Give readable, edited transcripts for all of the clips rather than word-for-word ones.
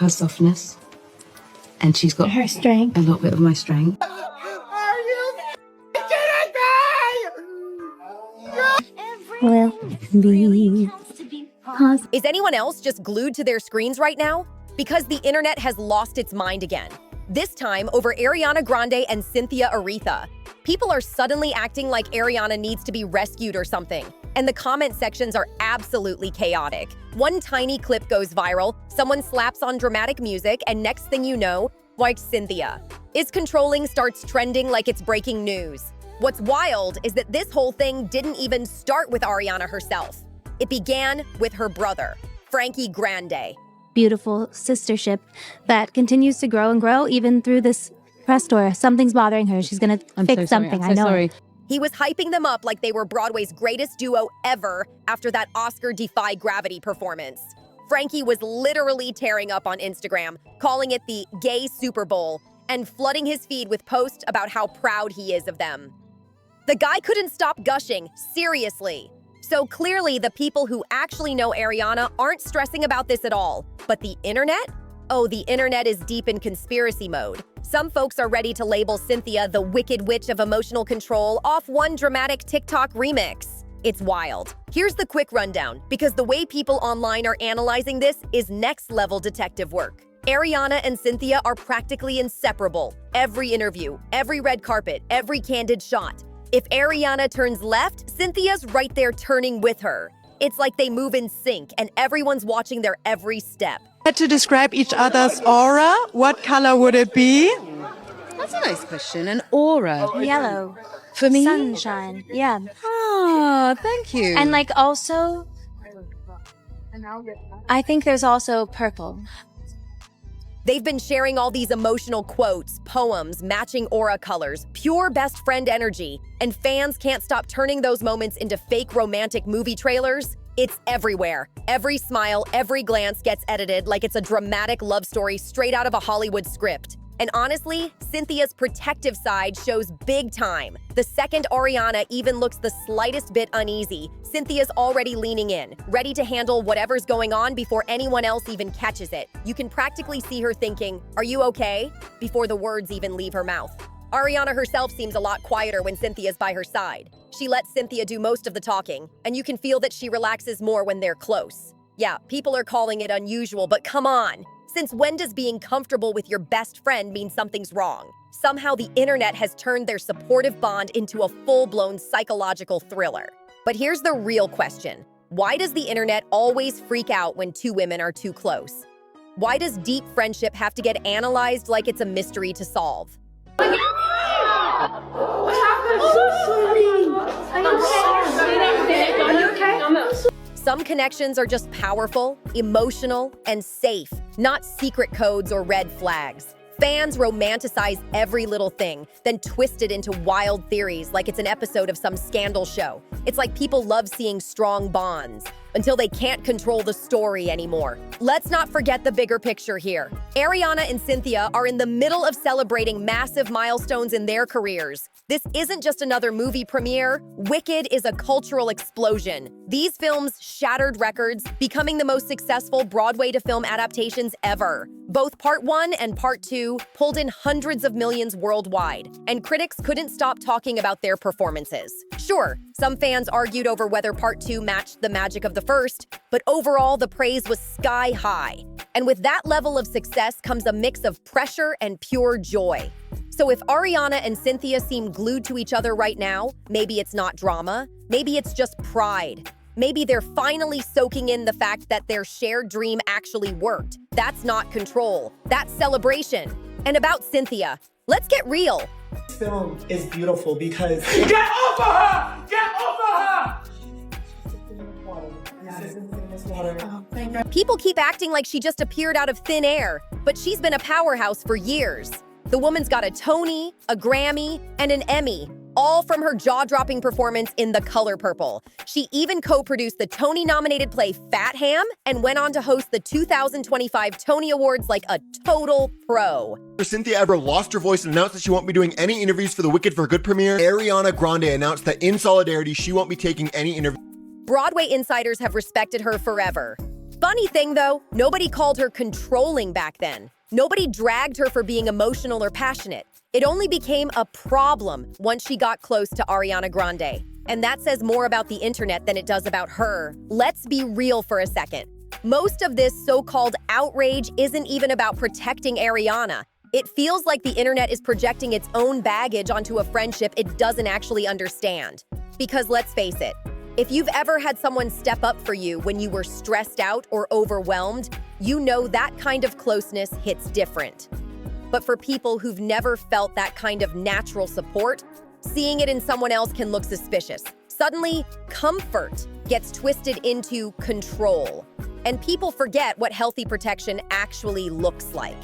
her softness, and she's got her strength. A little bit of my strength. Will be possible. Is anyone else just glued to their screens right now? Because the internet has lost its mind again. This time over Ariana Grande and Cynthia Erivo. People are suddenly acting like Ariana needs to be rescued or something. And the comment sections are absolutely chaotic. One tiny clip goes viral, someone slaps on dramatic music, and next thing you know, like Cynthia is controlling starts trending like it's breaking news. What's wild is that this whole thing didn't even start with Ariana herself. It began with her brother, Frankie Grande. Beautiful sistership that continues to grow and grow even through this press tour. Something's bothering her. She's gonna fix something. I know. He was hyping them up like they were Broadway's greatest duo ever after that Oscar-defy gravity performance. Frankie was literally tearing up on Instagram, calling it the gay Super Bowl, and flooding his feed with posts about how proud he is of them. The guy couldn't stop gushing, seriously. So clearly the people who actually know Ariana aren't stressing about this at all. But the internet? Oh, the internet is deep in conspiracy mode. Some folks are ready to label Cynthia the wicked witch of emotional control off one dramatic TikTok remix. It's wild. Here's the quick rundown, because the way people online are analyzing this is next-level detective work. Ariana and Cynthia are practically inseparable. Every interview, every red carpet, every candid shot. If Ariana turns left, Cynthia's right there turning with her. It's like they move in sync and everyone's watching their every step. To describe each other's aura, what color would it be? That's a nice question. An aura. Yellow. For me? Sunshine. Yeah. Ah, thank you. And like also, I think there's also purple. They've been sharing all these emotional quotes, poems, matching aura colors, pure best friend energy, and fans can't stop turning those moments into fake romantic movie trailers. It's everywhere. Every smile, every glance gets edited like it's a dramatic love story straight out of a Hollywood script. And honestly, Cynthia's protective side shows big time. The second Ariana even looks the slightest bit uneasy, Cynthia's already leaning in, ready to handle whatever's going on before anyone else even catches it. You can practically see her thinking, "Are you okay?" before the words even leave her mouth. Ariana herself seems a lot quieter when Cynthia's by her side. She lets Cynthia do most of the talking, and you can feel that she relaxes more when they're close. Yeah, people are calling it unusual, but come on. Since when does being comfortable with your best friend mean something's wrong? Somehow the internet has turned their supportive bond into a full-blown psychological thriller. But here's the real question. Why does the internet always freak out when two women are too close? Why does deep friendship have to get analyzed like it's a mystery to solve? Some connections are just powerful, emotional, and safe, not secret codes or red flags. Fans romanticize every little thing, then twist it into wild theories like it's an episode of some scandal show. It's like people love seeing strong bonds until they can't control the story anymore. Let's not forget the bigger picture here. Ariana and Cynthia are in the middle of celebrating massive milestones in their careers. This isn't just another movie premiere. Wicked is a cultural explosion. These films shattered records, becoming the most successful Broadway-to-film adaptations ever. Both Part 1 and Part 2 pulled in hundreds of millions worldwide, and critics couldn't stop talking about their performances. Sure, some fans argued over whether Part 2 matched the magic of the first, but overall the praise was sky high. And with that level of success comes a mix of pressure and pure joy. So if Ariana and Cynthia seem glued to each other right now, maybe it's not drama, maybe it's just pride. Maybe they're finally soaking in the fact that their shared dream actually worked. That's not control, that's celebration. And about Cynthia, let's get real. This film is beautiful because Get off of her! Get off of her! People keep acting like she just appeared out of thin air, but she's been a powerhouse for years. The woman's got a Tony, a Grammy, and an Emmy, all from her jaw-dropping performance in The Color Purple. She even co-produced the Tony-nominated play Fat Ham and went on to host the 2025 Tony Awards like a total pro. Cynthia Erivo lost her voice and announced that she won't be doing any interviews for the Wicked for Good premiere. Ariana Grande announced that in solidarity, she won't be taking any interviews. Broadway insiders have respected her forever. Funny thing though, nobody called her controlling back then. Nobody dragged her for being emotional or passionate. It only became a problem once she got close to Ariana Grande. And that says more about the internet than it does about her. Let's be real for a second. Most of this so-called outrage isn't even about protecting Ariana. It feels like the internet is projecting its own baggage onto a friendship it doesn't actually understand. Because let's face it, if you've ever had someone step up for you when you were stressed out or overwhelmed, you know that kind of closeness hits different. But for people who've never felt that kind of natural support, seeing it in someone else can look suspicious. Suddenly, comfort gets twisted into control. And people forget what healthy protection actually looks like.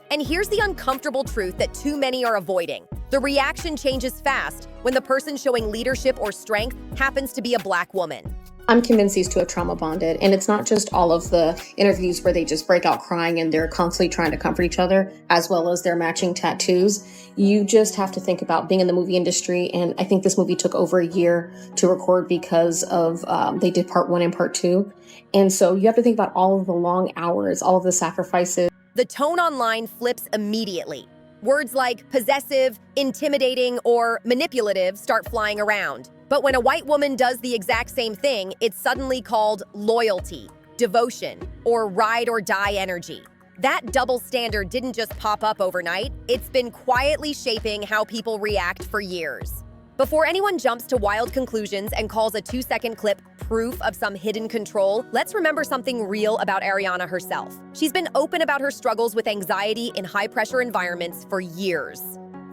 And here's the uncomfortable truth that too many are avoiding. The reaction changes fast when the person showing leadership or strength happens to be a Black woman. I'm convinced these two have trauma bonded, and it's not just all of the interviews where they just break out crying and they're constantly trying to comfort each other, as well as their matching tattoos. You just have to think about being in the movie industry, and I think this movie took over a year to record because of they did part 1 and part 2. And so you have to think about all of the long hours, all of the sacrifices. The tone online flips immediately. Words like possessive, intimidating, or manipulative start flying around. But when a white woman does the exact same thing, it's suddenly called loyalty, devotion, or ride or die energy. That double standard didn't just pop up overnight, it's been quietly shaping how people react for years. Before anyone jumps to wild conclusions and calls a 2-second clip proof of some hidden control, let's remember something real about Ariana herself. She's been open about her struggles with anxiety in high-pressure environments for years.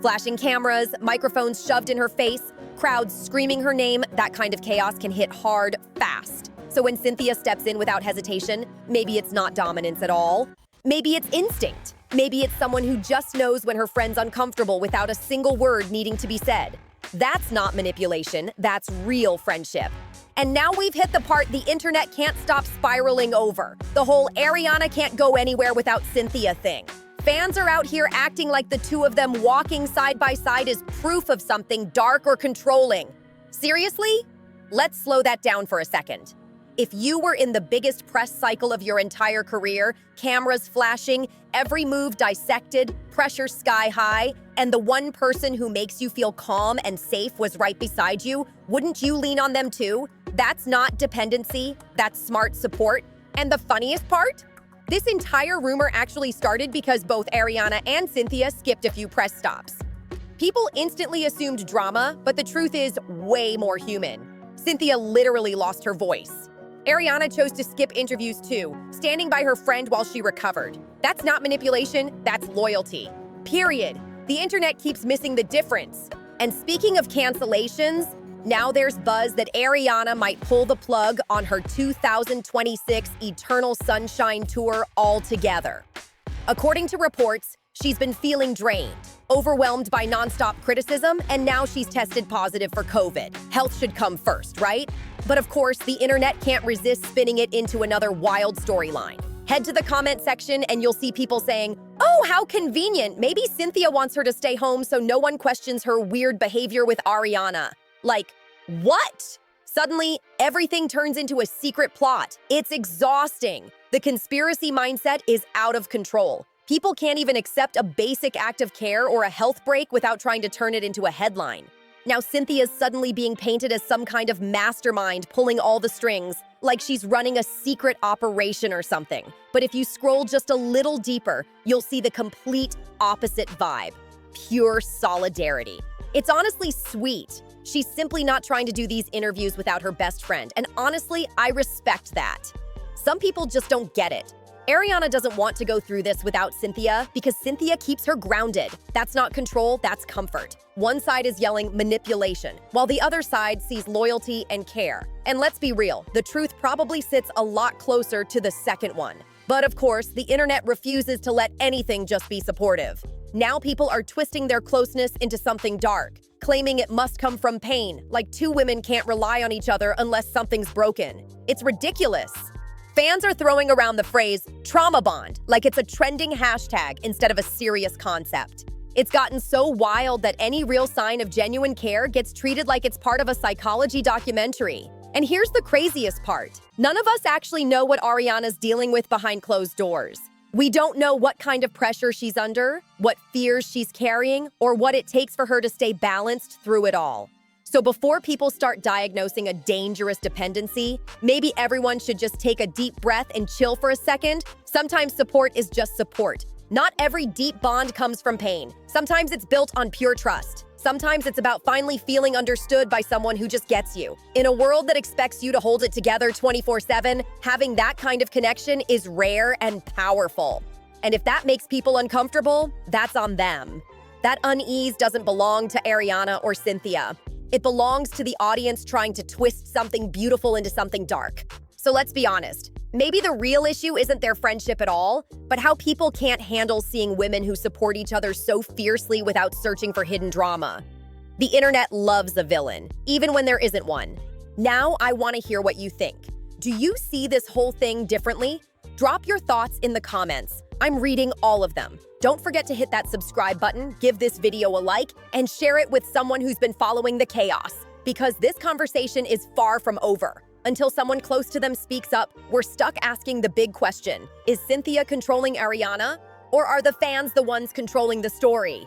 Flashing cameras, microphones shoved in her face, crowds screaming her name, that kind of chaos can hit hard, fast. So when Cynthia steps in without hesitation, maybe it's not dominance at all. Maybe it's instinct. Maybe it's someone who just knows when her friend's uncomfortable without a single word needing to be said. That's not manipulation, that's real friendship. And now we've hit the part the internet can't stop spiraling over. The whole Ariana can't go anywhere without Cynthia thing. Fans are out here acting like the two of them walking side by side is proof of something dark or controlling. Seriously? Let's slow that down for a second. If you were in the biggest press cycle of your entire career, cameras flashing, every move dissected, pressure sky high, and the one person who makes you feel calm and safe was right beside you, wouldn't you lean on them too? That's not dependency, that's smart support. And the funniest part? This entire rumor actually started because both Ariana and Cynthia skipped a few press stops. People instantly assumed drama, but the truth is way more human. Cynthia literally lost her voice. Ariana chose to skip interviews too, standing by her friend while she recovered. That's not manipulation, that's loyalty. Period. The internet keeps missing the difference. And speaking of cancellations, now there's buzz that Ariana might pull the plug on her 2026 Eternal Sunshine Tour altogether. According to reports, she's been feeling drained, overwhelmed by nonstop criticism, and now she's tested positive for COVID. Health should come first, right? But of course, the internet can't resist spinning it into another wild storyline. Head to the comment section and you'll see people saying, "Oh, how convenient. Maybe Cynthia wants her to stay home so no one questions her weird behavior with Ariana." Like, what? Suddenly, everything turns into a secret plot. It's exhausting. The conspiracy mindset is out of control. People can't even accept a basic act of care or a health break without trying to turn it into a headline. Now Cynthia's suddenly being painted as some kind of mastermind pulling all the strings, like she's running a secret operation or something. But if you scroll just a little deeper, you'll see the complete opposite vibe. Pure solidarity. It's honestly sweet. She's simply not trying to do these interviews without her best friend, and honestly, I respect that. Some people just don't get it. Ariana doesn't want to go through this without Cynthia because Cynthia keeps her grounded. That's not control, that's comfort. One side is yelling manipulation, while the other side sees loyalty and care. And let's be real, the truth probably sits a lot closer to the second one. But of course, the internet refuses to let anything just be supportive. Now people are twisting their closeness into something dark, claiming it must come from pain, like two women can't rely on each other unless something's broken. It's ridiculous. Fans are throwing around the phrase trauma bond like it's a trending hashtag instead of a serious concept. It's gotten so wild that any real sign of genuine care gets treated like it's part of a psychology documentary. And here's the craziest part. None of us actually know what Ariana's dealing with behind closed doors. We don't know what kind of pressure she's under, what fears she's carrying, or what it takes for her to stay balanced through it all. So before people start diagnosing a dangerous dependency, maybe everyone should just take a deep breath and chill for a second. Sometimes support is just support. Not every deep bond comes from pain. Sometimes it's built on pure trust. Sometimes it's about finally feeling understood by someone who just gets you. In a world that expects you to hold it together 24/7, having that kind of connection is rare and powerful. And if that makes people uncomfortable, that's on them. That unease doesn't belong to Ariana or Cynthia. It belongs to the audience trying to twist something beautiful into something dark. So let's be honest. Maybe the real issue isn't their friendship at all, but how people can't handle seeing women who support each other so fiercely without searching for hidden drama. The internet loves a villain, even when there isn't one. Now I want to hear what you think. Do you see this whole thing differently? Drop your thoughts in the comments. I'm reading all of them. Don't forget to hit that subscribe button, give this video a like, and share it with someone who's been following the chaos, because this conversation is far from over. Until someone close to them speaks up, we're stuck asking the big question: is Cynthia controlling Ariana? Or are the fans the ones controlling the story?